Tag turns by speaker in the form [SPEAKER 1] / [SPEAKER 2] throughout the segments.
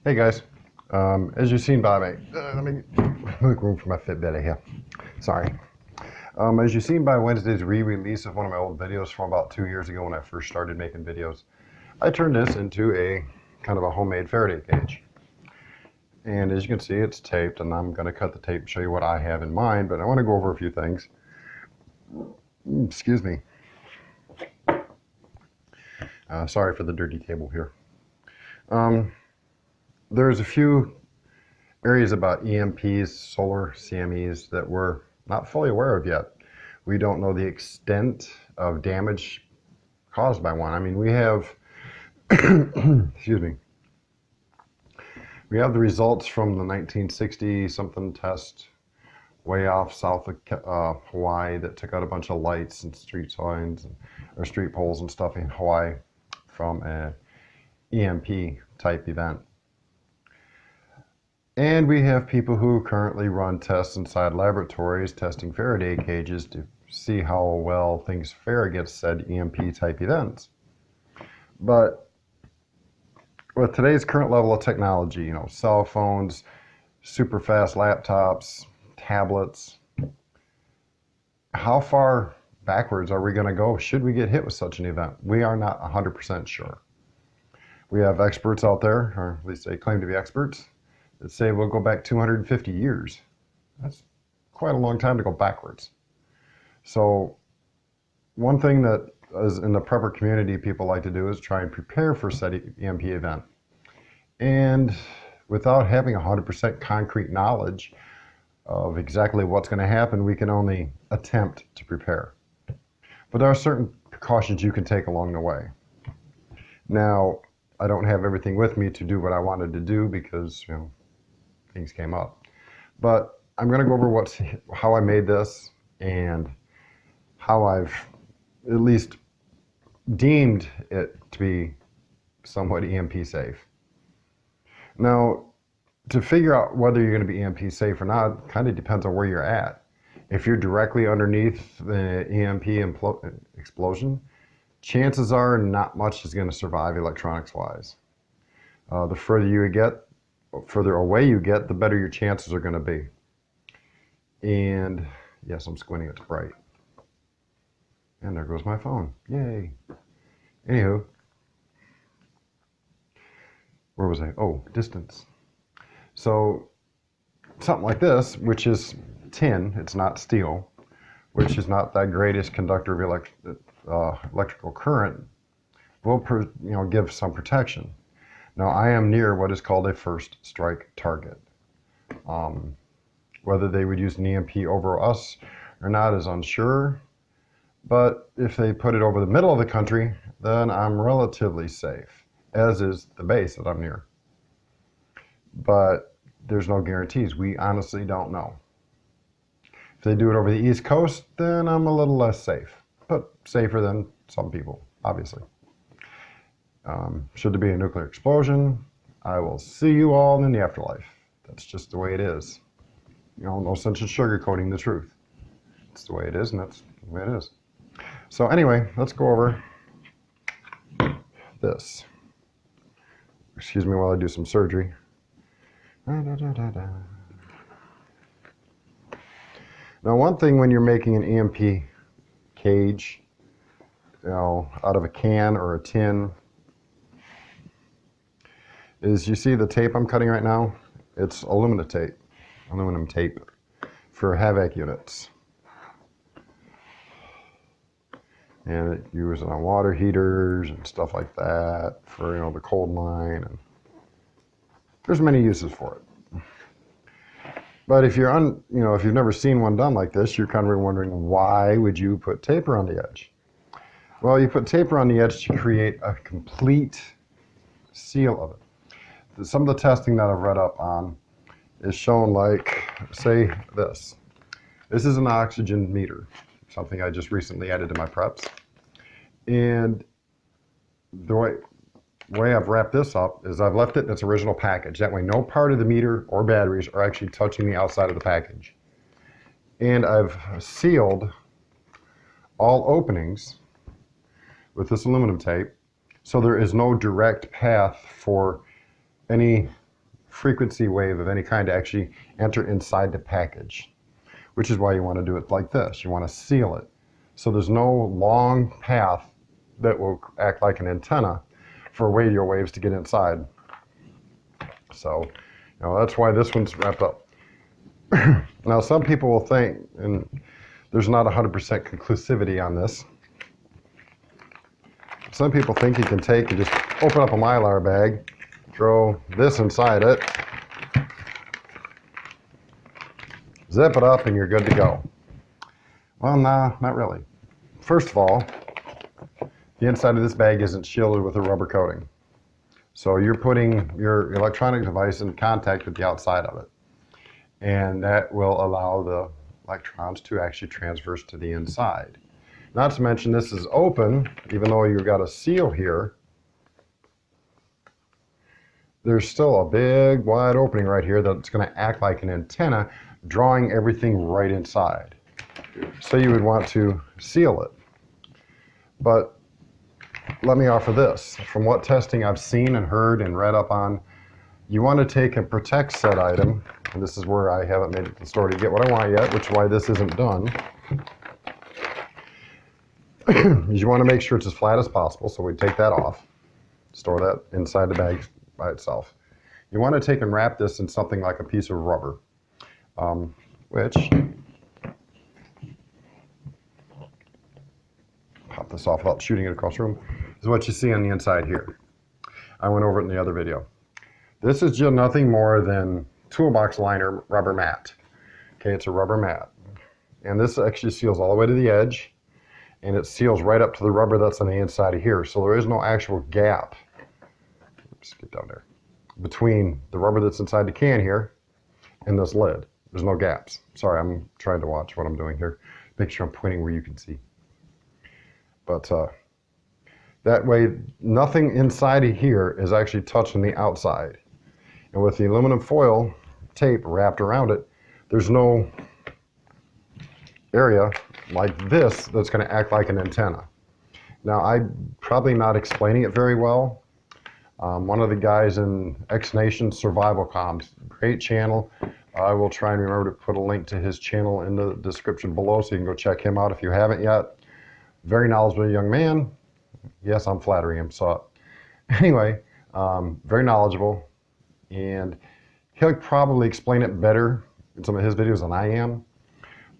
[SPEAKER 1] Hey guys, as you've seen by my, let me make room for my Fitbit here. Sorry. As you've seen by Wednesday's re-release of one of my old videos from about 2 years ago when I first started making videos, I turned this into a kind of a homemade Faraday cage. And as you can see, it's taped, and I'm going to cut the tape and show you what I have in mind, but I want to go over a few things. Excuse me. Sorry for the dirty table here. There's a few areas about EMPs, solar CMEs, that we're not fully aware of yet. We don't know the extent of damage caused by one. I mean, we have, excuse me, we have the results from the 1960 something test way off south of Hawaii that took out a bunch of lights and street signs or street poles and stuff in Hawaii from an EMP type event. And we have people who currently run tests inside laboratories testing Faraday cages to see how well things fare against said EMP type events. But with today's current level of technology, you know, cell phones, super fast laptops, tablets, how far backwards are we going to go should we get hit with such an event? We are not 100% sure. We have experts out there, or at least they claim to be experts, that say we'll go back 250 years. That's quite a long time to go backwards. So one thing that is in the prepper community people like to do is try and prepare for said EMP event. And without having 100% concrete knowledge of exactly what's going to happen, we can only attempt to prepare. But there are certain precautions you can take along the way. Now, I don't have everything with me to do what I wanted to do because, you know, things came up. But I'm going to go over how I made this and how I've at least deemed it to be somewhat EMP safe. Now, to figure out whether you're going to be EMP safe or not kind of depends on where you're at. If you're directly underneath the EMP explosion, chances are not much is going to survive electronics wise. The further away you get, the better your chances are going to be. And yes, I'm squinting, it's bright. And there goes my phone. Yay. Anywho, where was I? Oh, distance. So something like this, which is tin, it's not steel, which is not that greatest conductor of electrical current, will give some protection. Now, I am near what is called a first strike target. Whether they would use an EMP over us or not is unsure, but if they put it over the middle of the country, then I'm relatively safe, as is the base that I'm near. But there's no guarantees. We honestly don't know. If they do it over the East Coast, then I'm a little less safe, but safer than some people, obviously. Should there be a nuclear explosion, I will see you all in the afterlife. That's just the way it is. You know, no sense in sugarcoating the truth. It's the way it is, and that's the way it is. So anyway, let's go over this. Excuse me while I do some surgery. Now, one thing when you're making an EMP cage, you know, out of a can or a tin, is you see the tape I'm cutting right now? It's aluminum tape for HAVAC units. And it uses it on water heaters and stuff like that for, you know, the cold line, and there's many uses for it. But if you're if you've never seen one done like this, you're kind of wondering, why would you put tape around the edge? Well, you put tape around the edge to create a complete seal of it. Some of the testing that I've read up on is shown, like, say this. This is an oxygen meter, something I just recently added to my preps. And the way I've wrapped this up is I've left it in its original package. That way no part of the meter or batteries are actually touching the outside of the package. And I've sealed all openings with this aluminum tape, so there is no direct path for any frequency wave of any kind to actually enter inside the package, which is why you want to do it like this. You want to seal it. So there's no long path that will act like an antenna for radio waves to get inside. So, you know, that's why this one's wrapped up. Now, some people will think, and there's not 100% conclusivity on this, some people think you can take and just open up a Mylar bag, throw this inside it, zip it up, and you're good to go. Well, no, not really. First of all, the inside of this bag isn't shielded with a rubber coating. So you're putting your electronic device in contact with the outside of it. And that will allow the electrons to actually transverse to the inside. Not to mention this is open, even though you've got a seal here. There's still a big wide opening right here that's going to act like an antenna, drawing everything right inside. So you would want to seal it. But let me offer this. From what testing I've seen and heard and read up on, you want to take and protect said item, and this is where I haven't made it to the store to get what I want yet, which is why this isn't done. You want to make sure it's as flat as possible, so we take that off, store that inside the bag by itself. You want to take and wrap this in something like a piece of rubber, which, pop this off without shooting it across the room, is what you see on the inside here. I went over it in the other video. This is just nothing more than toolbox liner rubber mat. Okay, it's a rubber mat. And this actually seals all the way to the edge, and it seals right up to the rubber that's on the inside of here. So there is no actual gap, oops, get down there, between the rubber that's inside the can here and this lid. There's no gaps. Sorry, I'm trying to watch what I'm doing here. Make sure I'm pointing where you can see. But that way, nothing inside of here is actually touching the outside. And with the aluminum foil tape wrapped around it, there's no area like this that's going to act like an antenna. Now, I'm probably not explaining it very well. One of the guys in X Nation Survival Comms, great channel. I will try and remember to put a link to his channel in the description below so you can go check him out if you haven't yet. Very knowledgeable young man. Yes, I'm flattering him. So anyway, very knowledgeable. And he'll probably explain it better in some of his videos than I am.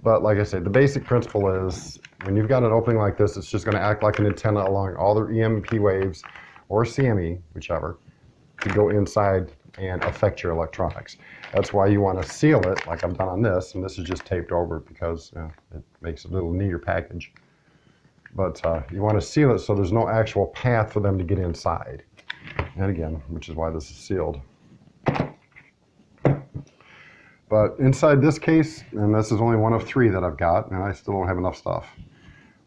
[SPEAKER 1] But like I said, the basic principle is when you've got an opening like this, it's just going to act like an antenna along all the EMP waves or CME, whichever, to go inside and affect your electronics. That's why you want to seal it like I've done on this. And this is just taped over because it makes a little neater package. But you want to seal it so there's no actual path for them to get inside. And again, which is why this is sealed. But inside this case, and this is only one of 3 that I've got, and I still don't have enough stuff.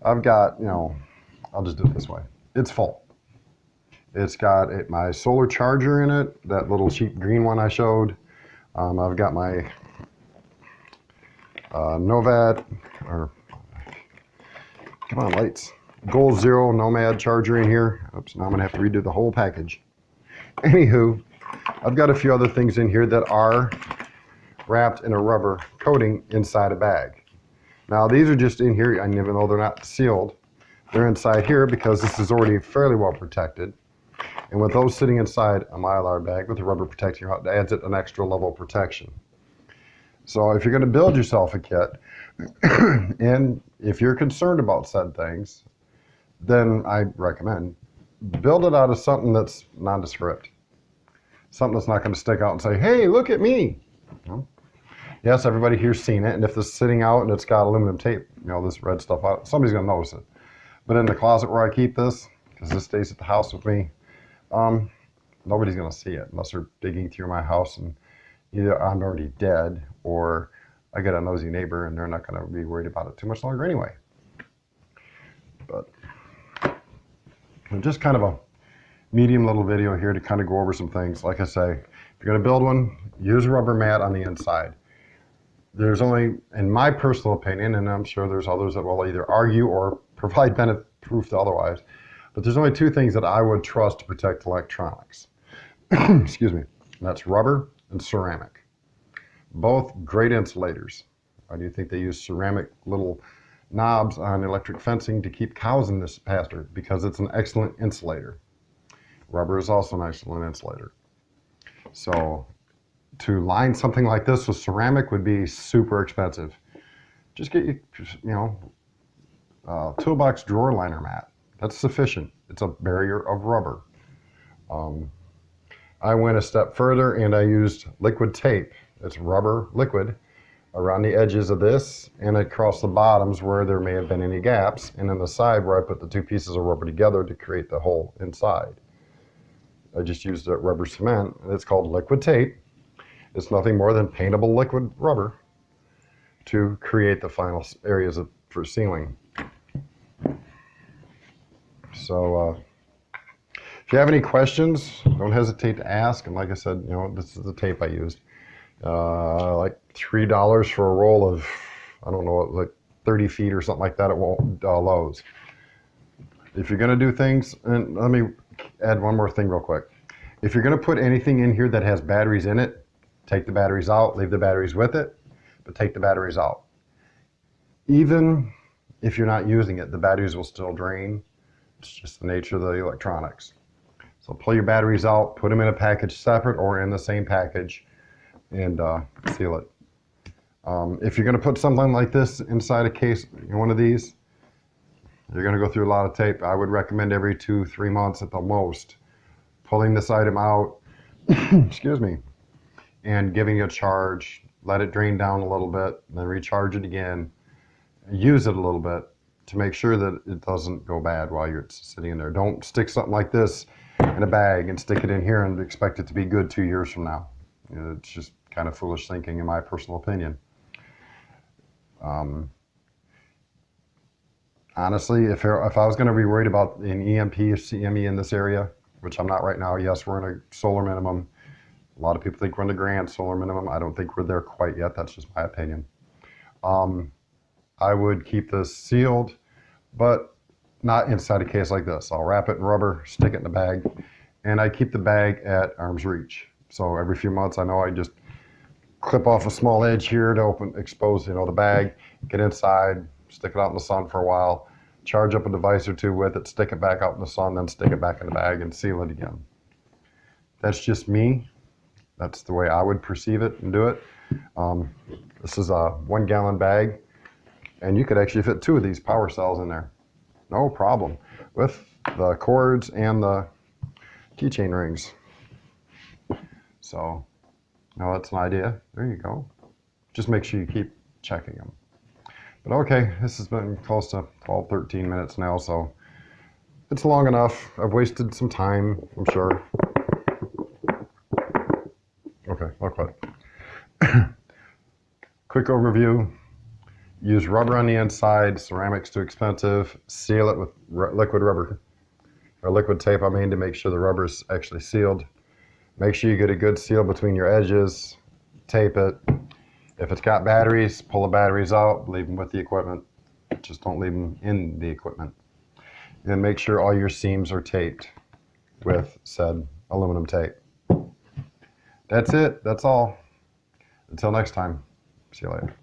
[SPEAKER 1] I've got, I'll just do it this way. It's full. It's got my solar charger in it, that little cheap green one I showed. I've got my Novat, or come on, lights. Goal Zero Nomad charger in here. Oops, now I'm going to have to redo the whole package. Anywho, I've got a few other things in here that are wrapped in a rubber coating inside a bag. Now these are just in here, and even though they're not sealed, they're inside here because this is already fairly well protected. And with those sitting inside a Mylar bag with the rubber protecting it, adds it an extra level of protection. So if you're going to build yourself a kit, and if you're concerned about said things, then I recommend build it out of something that's nondescript. Something that's not going to stick out and say, hey, look at me. Yes, everybody here's seen it, and if it's sitting out and it's got aluminum tape, this red stuff out, somebody's going to notice it. But in the closet where I keep this, because this stays at the house with me, nobody's going to see it unless they're digging through my house and either I'm already dead or I get a nosy neighbor and they're not going to be worried about it too much longer anyway. But just kind of a medium little video here to kind of go over some things. Like I say, if you're going to build one, use a rubber mat on the inside. There's only, in my personal opinion, and I'm sure there's others that will either argue or provide benefit proof to otherwise, but there's only 2 things that I would trust to protect electronics. Excuse me. And that's rubber and ceramic. Both great insulators. Why do you think they use ceramic little knobs on electric fencing to keep cows in this pasture? Because it's an excellent insulator. Rubber is also an excellent insulator. So to line something like this with ceramic would be super expensive. Just get toolbox drawer liner mat. That's sufficient. It's a barrier of rubber. I went a step further and I used liquid tape. It's rubber liquid around the edges of this and across the bottoms where there may have been any gaps, and on the side where I put the two pieces of rubber together to create the hole inside. I just used a rubber cement. It's called liquid tape. It's nothing more than paintable liquid rubber to create the final areas for sealing. So if you have any questions, don't hesitate to ask. And like I said, this is the tape I used. Like $3 for a roll of, I don't know, like 30 feet or something like that at Lowe's. If you're going to do things, and let me add one more thing real quick. If you're going to put anything in here that has batteries in it, take the batteries out, leave the batteries with it, but take the batteries out. Even if you're not using it, the batteries will still drain. It's just the nature of the electronics. So pull your batteries out, put them in a package separate or in the same package, and seal it. If you're going to put something like this inside a case, one of these, you're going to go through a lot of tape. I would recommend every 2-3 months at the most, pulling this item out, excuse me, and giving it a charge. Let it drain down a little bit, then recharge it again. Use it a little bit to make sure that it doesn't go bad while you're sitting in there. Don't stick something like this in a bag and stick it in here and expect it to be good 2 years from now. It's just kind of foolish thinking, in my personal opinion. Honestly, if I was going to be worried about an EMP or CME in this area, which I'm not right now, yes, we're in a solar minimum. A lot of people think we're in the grand solar minimum. I don't think we're there quite yet. That's just my opinion. I would keep this sealed, but not inside a case like this. I'll wrap it in rubber, stick it in the bag, and I keep the bag at arm's reach. So every few months, I know I just clip off a small edge here to expose, the bag, get inside, stick it out in the sun for a while, charge up a device or two with it, stick it back out in the sun, then stick it back in the bag and seal it again. That's just me. That's the way I would perceive it and do it. This is a 1 gallon bag, and you could actually fit 2 of these power cells in there. No problem. With the cords and the keychain rings. So, now that's an idea. There you go. Just make sure you keep checking them. But okay, this has been close to 12, 13 minutes now, so it's long enough. I've wasted some time, I'm sure. Okay, I'll quit. Quick overview. Use rubber on the inside, ceramic's too expensive. Seal it with liquid rubber, or liquid tape, to make sure the rubber is actually sealed. Make sure you get a good seal between your edges. Tape it. If it's got batteries, pull the batteries out, leave them with the equipment. Just don't leave them in the equipment. And make sure all your seams are taped with said aluminum tape. That's it. That's all. Until next time. See you later.